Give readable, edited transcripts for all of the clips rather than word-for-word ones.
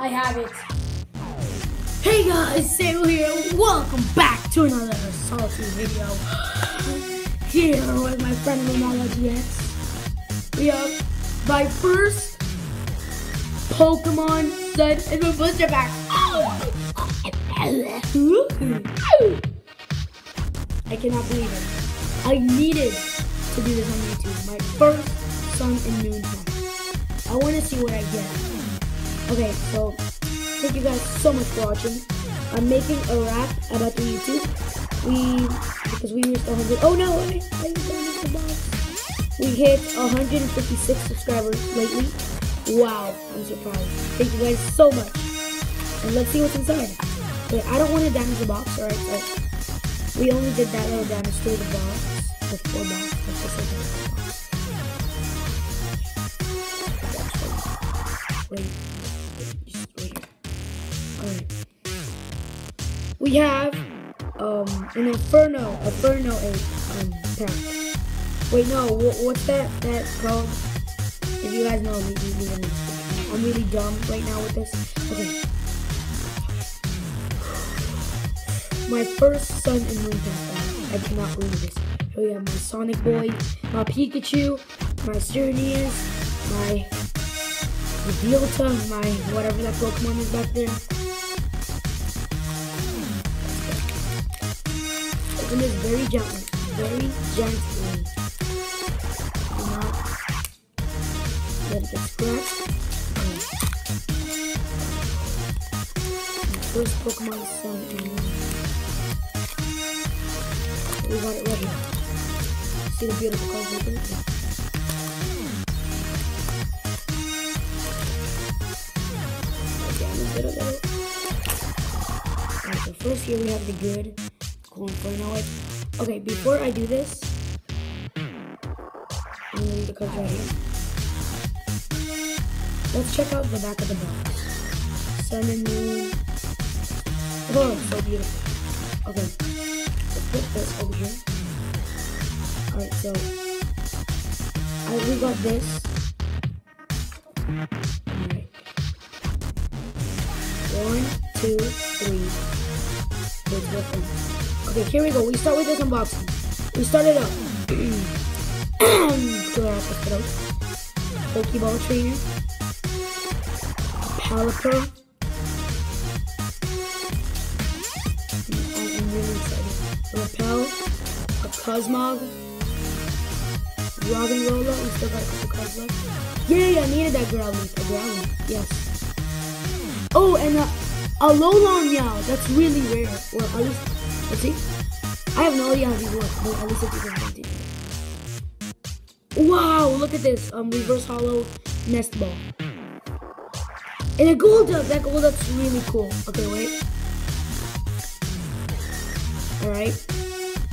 I have it. Hey guys, Samuel here. Welcome back to another salty video. Here with my friend Ronaldo GX. We have my first Pokemon Sun and my booster pack. I cannot believe it. I needed to do this on YouTube. My first Sun and Moon pack. I want to see what I get. Okay, so thank you guys so much for watching. I'm making a rap about the YouTube. Because we reached 100. Oh no, I damaged the box. We hit 156 subscribers lately. Wow, I'm surprised. Thank you guys so much. And let's see what's inside. Okay, I don't want to damage the box, alright? So we only did that little damage to the box. The 4 box. Let's just look at the box. Wait. Alright. We have an Inferno 8 pack. Wait, no, what's that called? If you guys know, leave it in the description. I'm really dumb right now with this. Okay. My first Sun and Moon pack. I cannot believe this. Here we have my Sonic Boy, my Pikachu, my Cernius, my Dilta, my whatever that Pokemon is back there. Open this very gently. Very gently. Do not let it get scratched. My first Pokemon Sun and Moon. We got it right here. See the beautiful cards right there? Alright, so first here we have the good cool Inferno. Okay, before I do this, I'm gonna leave the cards right here. Let's check out the back of the box. Sun and Moon. Oh, so beautiful. Okay, let's put this over here. Alright, so we got this. Alright. 1, 2, 3. Okay, here we go. We start with this unboxing. We start it up. Pokeball trainer. A Palipper. I'm really excited. A Repel. A Cosmog. Roggenrola. We still got a couple cards left. Yay, I needed that Growlithe. A Growlithe. Yes. Oh, and a Alolan Meow. That's really rare. Well, at least, let's see. I have no idea how these work, but at least it's even 20. Wow, look at this. Reverse Hollow Nest Ball. And a Golduck. That Golduck's really cool. Okay, wait. Alright.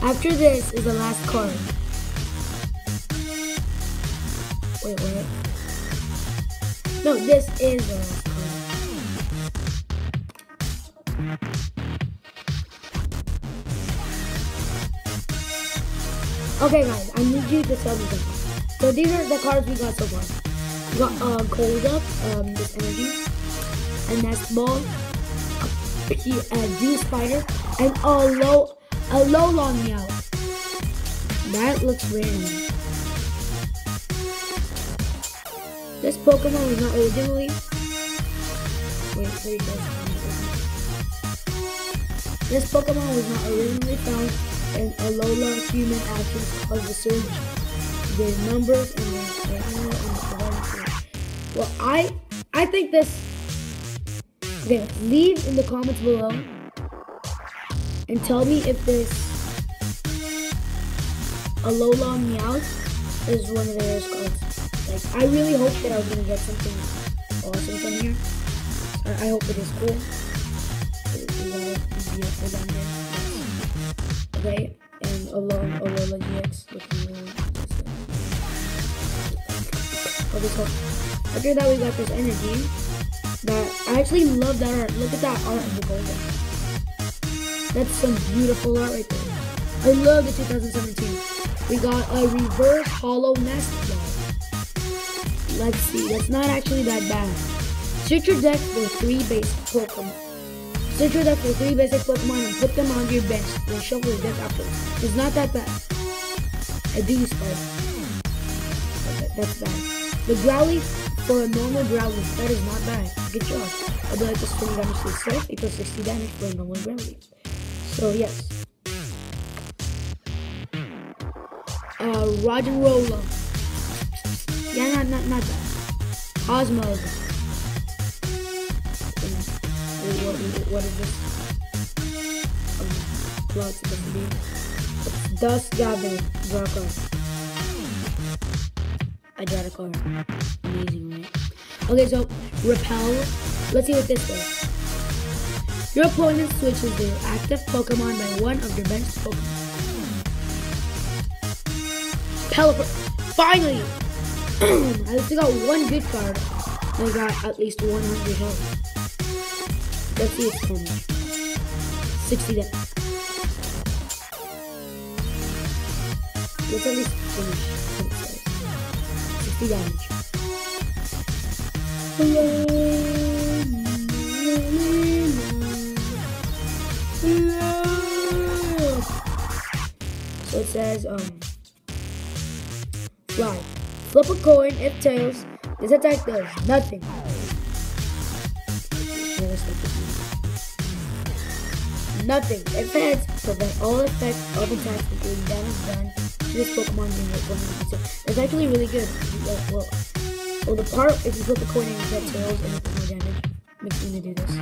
After this is the last card. Wait, what? No, this is the last card. Okay guys, I need you to tell me something. So these are the cards we got so far. We got Golduck, this energy, a Nest Ball, a Dew Spider, and a Alolan Meow. That looks rare. This Pokemon was not originally. Wait, there you go. This Pokemon was not originally found in Alola human actions caused the surge, the numbers, and the well, I think this. Okay, leave in the comments below and tell me if this Alola Meow is one of the rarest cards. Like, I really hope that I was gonna get something awesome from here. I hope it is cool. We got it beautiful down there. Okay, and Alola GX looking really interesting. Okay, so after that we got this energy that I actually love that art. Look at that art of the Golden. That's some beautiful art right there. I love the 2017. We got a reverse hollow nest ball. Let's see, that's not actually that bad. Search your deck for 3 basic Pokemon. Search your deck for 3 basic Pokemon and put them on your bench. Then shuffle your deck afterwards. It's not that bad. I do spike. Okay, that's bad. The Growly for a normal Growly, that is not bad. Good job. I'll do like this 20 damage to itself equals 60 damage for a normal Growly. So yes. Roger Rolla. Yeah, not bad. Osmo. What is this? What's supposed to be? It's Dust Gathering. Draw a card. I draw a card. Amazing, right? Okay, so Repel. Let's see what this does. Your opponent switches their active Pokemon by one of their bench Pokemon. Pelipper. Finally! I still got one good card. I got at least 100 health. Let's see its damage. 60 damage. Let's at least finish what it says. 60 damage. So it says, fly. Flip a coin, if tails, this attack does nothing. Nothing. If heads, prevent all effects of attacks including damage done to this Pokemon being hit 100%. It's actually really good. Well, the part if you flip a coin and you get tails and it does more damage makes me do this.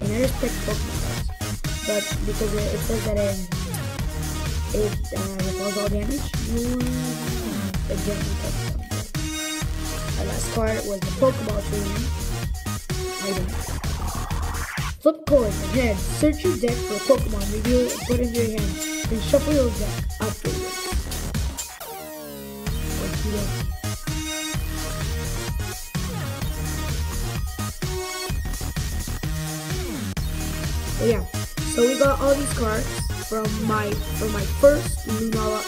And I respect Pokemon cards, but because it says that it repels all damage, you gently touch them. Our last card was the Pokeball Training item. Flip a coin and head. Search your deck for a Pokemon, reveal it and put it in your hand. Then shuffle your deck afterwards. Oh yeah, so we got all these cards from my first Lunala.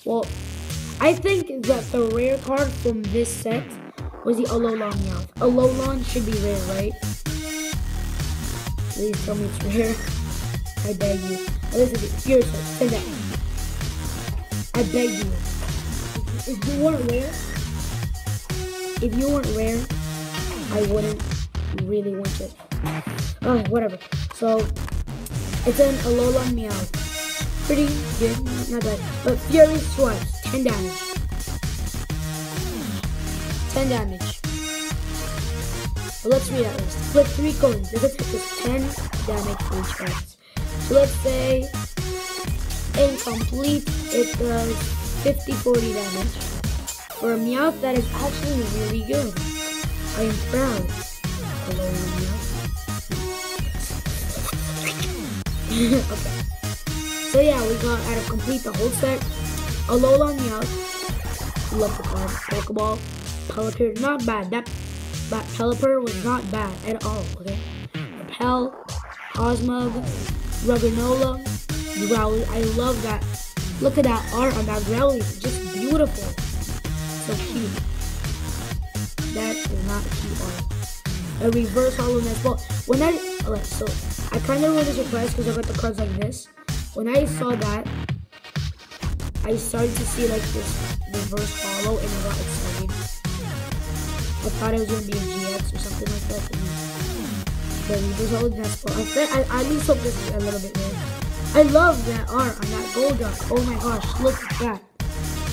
Well, I think that the rare card from this set was the Alolan Meowth. Alolan should be rare, right? Please tell me it's rare. I beg you. Listen to it. Yours, say that. I beg you. If you weren't rare, I wouldn't really want it. Oh, whatever. So, it's an Alolan Meowth. Pretty good, not bad. But Fury Swipes, 10 damage. 10 damage. Well, let's read that list. Flip 3 coins. This attack is 10 damage for each X. So let's say incomplete, it does 50-40 damage. For a Meowth, that is actually really good. I am proud. Hello, Meowth. Okay. So yeah, we got out of complete the whole set. Alolan Meowth. Love the card. Pokeball. Pelipper, not bad. That Pelipper was not bad at all, okay? Repel, Osmog, Ruggernola, Growly. I love that. Look at that art on that Growly. It's just beautiful. So cute. That is not cute art. A reverse Hollow Nest. Well, when so I kind of was surprised because I got the cards like this. When I saw that, I started to see like this reverse hollow and I got excited. I thought it was going to be a GX or something like that. The reverse hollow nest. I at least hope this is a little bit rare. I love that art on that Golduck. Oh my gosh, look at that.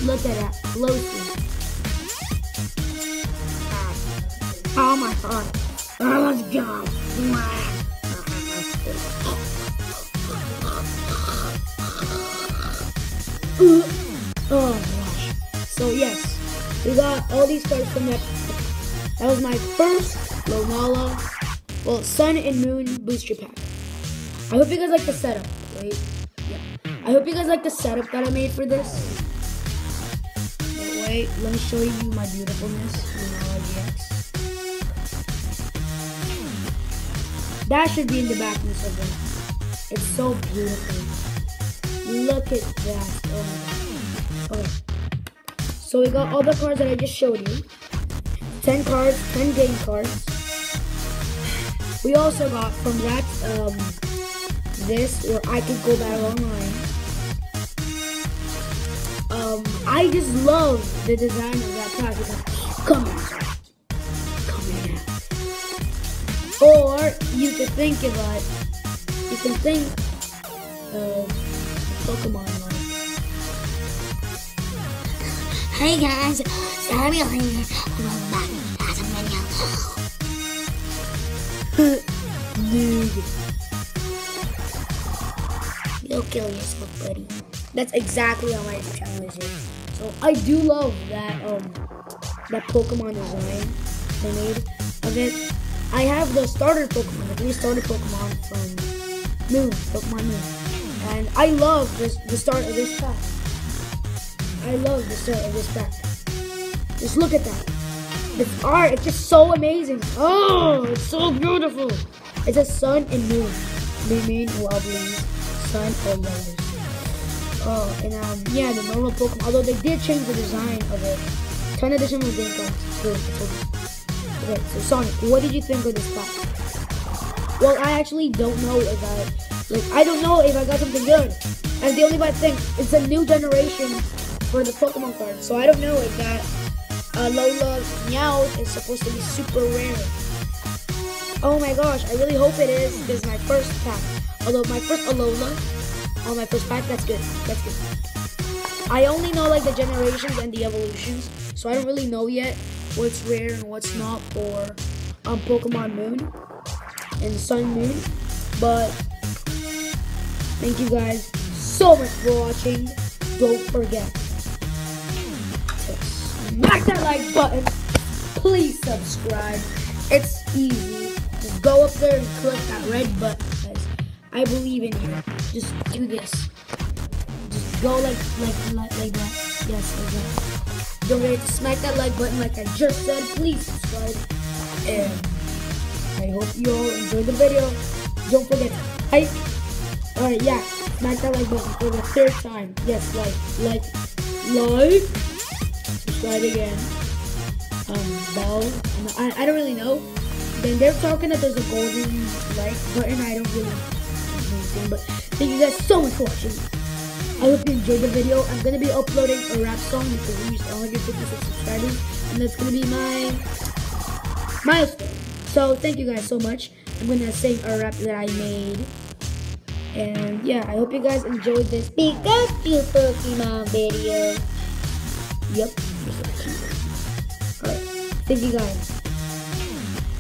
Look at that closely. Oh my god. Oh, let's go. Oh gosh. So yes, we got all these cards from that. That was my first Lunala, well, Sun and Moon booster pack. I hope you guys like the setup, right? Yeah. I hope you guys like the setup that I made for this. But wait, let me show you my beautifulness. Lunala GX. That should be in the backness of it. It's so beautiful. Look at that. Oh my gosh. Okay. So we got all the cards that I just showed you. 10 cards, 10 game cards. We also got from that, this, where I could go back online. I just love the design of that pack. It's like, come here. Or you could think about, you can think of Pokemon like, hey guys, Samuel here. Welcome back as a menu. dude. You'll kill yourself, buddy. That's exactly how my channel is. So I do love that that Pokemon design they made of it. I have the starter Pokemon, the 3 starter Pokemon from Pokemon Moon, and I love the start of this pack. I love the start of this pack. Just look at that. This art, it's just so amazing. Oh, it's so beautiful. It's a sun and moon. They made wobblies, sun or yellows. Oh, and yeah, the normal Pokemon. Although they did change the design of it. 10 additional game cards. Good. Okay, so Sonic, what did you think of this pack? Well, I actually don't know if I don't know if I got something good. And the only bad thing, it's a new generation for the Pokemon cards. So I don't know if that Alola Meowth is supposed to be super rare. Oh my gosh, I really hope it is. This is my first pack. Although my first Alola on my first pack, that's good. That's good. I only know like the generations and the evolutions, so I don't really know yet what's rare and what's not for Pokemon Moon and Sun Moon. But thank you guys so much for watching. Don't forget to smack that like button. Please subscribe. It's easy. Just go up there and click that red button, guys. I believe in you. Just do this. Just go like that. Yes, like that. Don't forget to smack that like button like I just said. Please subscribe. And I hope you all enjoyed the video. Don't forget to like. Alright, yeah. Smack that like button for the 3rd time. Yes, like. Subscribe again. Bell. I don't really know. Then they're talking that there's a golden like button. I don't really understand, but thank you guys so much for watching. I hope you enjoyed the video. I'm gonna be uploading a rap song because we reached 156 subscribers, and that's gonna be my milestone. So thank you guys so much. I'm gonna sing a rap that I made, and yeah, I hope you guys enjoyed this Pikachu Pokemon video. Yep. Alright, thank you guys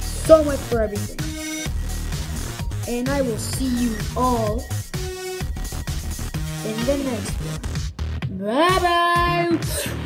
so much for everything, and I will see you all in the next one. Bye bye.